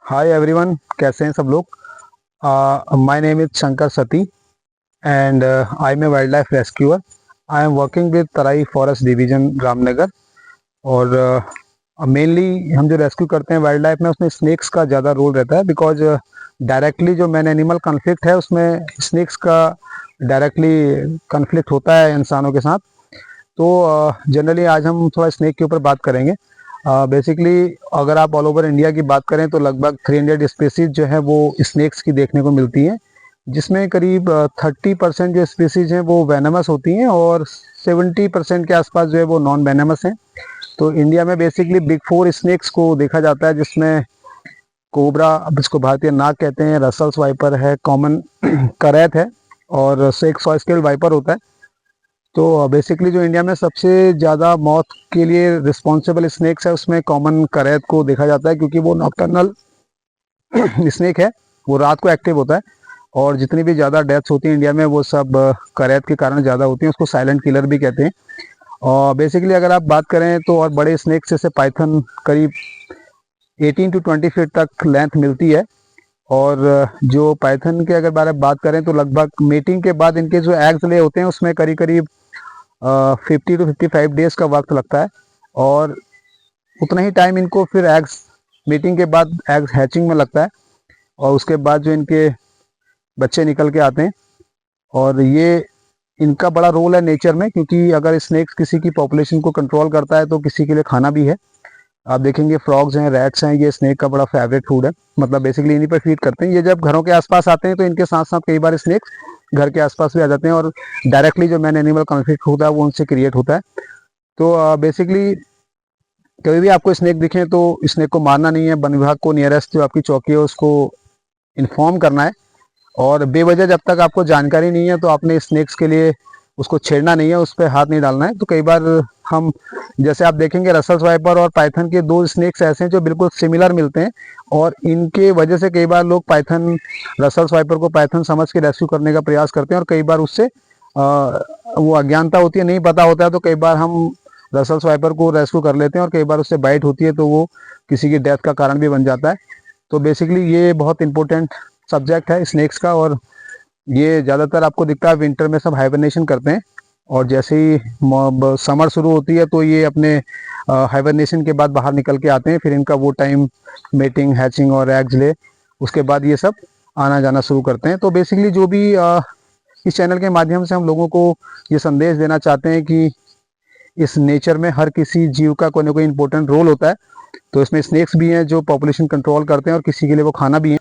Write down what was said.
Hi everyone, कैसे हैं सब लोग। My name is Shankar Sati and I am a wild life rescuer. I am working with Terai forest division Ramnagar. और mainly हम जो रेस्क्यू करते हैं वाइल्ड लाइफ में, उसमें स्नेक्स का ज़्यादा रोल रहता है, बिकॉज डायरेक्टली जो मैन एनिमल कन्फ्लिक्ट है उसमें स्नेक्स का डायरेक्टली कन्फ्लिक्ट होता है इंसानों के साथ। तो जनरली आज हम थोड़ा स्नेक के ऊपर बात करेंगे। बेसिकली अगर आप ऑल ओवर इंडिया की बात करें तो लगभग 300 स्पीसीज जो है वो स्नेक्स की देखने को मिलती हैं, जिसमें करीब 30% जो स्पीसीज हैं वो वेनमस होती हैं और 70% के आसपास जो है वो नॉन वेनमस हैं। तो इंडिया में बेसिकली बिग फोर स्नेक्स को देखा जाता है, जिसमें कोबरा, जिसको भारतीय नाग कहते हैं, रसल्स वाइपर है, कॉमन करैत है और एक सॉय स्केल वाइपर होता है। तो बेसिकली जो इंडिया में सबसे ज़्यादा मौत के लिए रिस्पॉन्सिबल स्नेक्स है उसमें कॉमन करैत को देखा जाता है, क्योंकि वो नॉक्टर्नल स्नेक है, वो रात को एक्टिव होता है। और जितनी भी ज़्यादा डेथ्स होती हैं इंडिया में वो सब करैत के कारण ज़्यादा होती हैं। उसको साइलेंट किलर भी कहते हैं। और बेसिकली अगर आप बात करें तो और बड़े स्नेक्स जैसे पाइथन करीब 18 to 20 फीट तक लेंथ मिलती है। और जो पाइथन के अगर बारे में बात करें तो लगभग मीटिंग के बाद इनके जो एग्स ले होते हैं उसमें करीब करीब 50 to 55 डेज का वक्त लगता है। और उतना ही टाइम इनको फिर एग्स मीटिंग के बाद एग्स हैचिंग में लगता है, और उसके बाद जो इनके बच्चे निकल के आते हैं। और ये इनका बड़ा रोल है नेचर में, क्योंकि अगर स्नेक्स किसी की पॉपुलेशन को कंट्रोल करता है तो किसी के लिए खाना भी है। आप देखेंगे फ्रॉग्स हैं, रैट्स हैं, ये स्नेक का बड़ा फेवरेट फूड है, मतलब बेसिकली इन्हीं पर फीड करते हैं। ये जब घरों के आसपास आते हैं तो इनके साथ साथ कई बार स्नेक्स घर के आसपास भी आ जाते हैं, और डायरेक्टली जो मैन एनिमल कॉन्फ्लिक्ट होता है वो उनसे क्रिएट होता है। तो बेसिकली कभी भी आपको स्नेक दिखे तो स्नेक को मारना नहीं है, वन विभाग को नियरेस्ट जो आपकी चौकी है उसको इन्फॉर्म करना है। और बेवजह जब तक आपको जानकारी नहीं है तो आपने स्नेक्स के लिए उसको छेड़ना नहीं है, उस पर हाथ नहीं डालना है। तो कई बार हम, जैसे आप देखेंगे, रसल्स वाइपर और पाइथन के दो स्नेक्स ऐसे हैं जो बिल्कुल सिमिलर मिलते हैं, और इनके वजह से कई बार लोग पाइथन, रसल्स वाइपर को पाइथन समझ के रेस्क्यू करने का प्रयास करते हैं, और कई बार उससे वो अज्ञानता होती है, नहीं पता होता है, तो कई बार हम रसल्स वाइपर को रेस्क्यू कर लेते हैं, और कई बार उससे बाइट होती है तो वो किसी की डेथ का कारण भी बन जाता है। तो बेसिकली ये बहुत इंपॉर्टेंट सब्जेक्ट है स्नेक्स का, और ये ज़्यादातर आपको दिखता है विंटर में सब हाइबरनेशन करते हैं, और जैसे ही समर शुरू होती है तो ये अपने हाइबरनेशन के बाद बाहर निकल के आते हैं। फिर इनका वो टाइम मेटिंग, हैचिंग और एग्स ले, उसके बाद ये सब आना जाना शुरू करते हैं। तो बेसिकली जो भी इस चैनल के माध्यम से हम लोगों को ये संदेश देना चाहते हैं कि इस नेचर में हर किसी जीव का कोई ना कोई इंपॉर्टेंट रोल होता है। तो इसमें स्नेक्स भी हैं जो पॉपुलेशन कंट्रोल करते हैं, और किसी के लिए वो खाना भी है।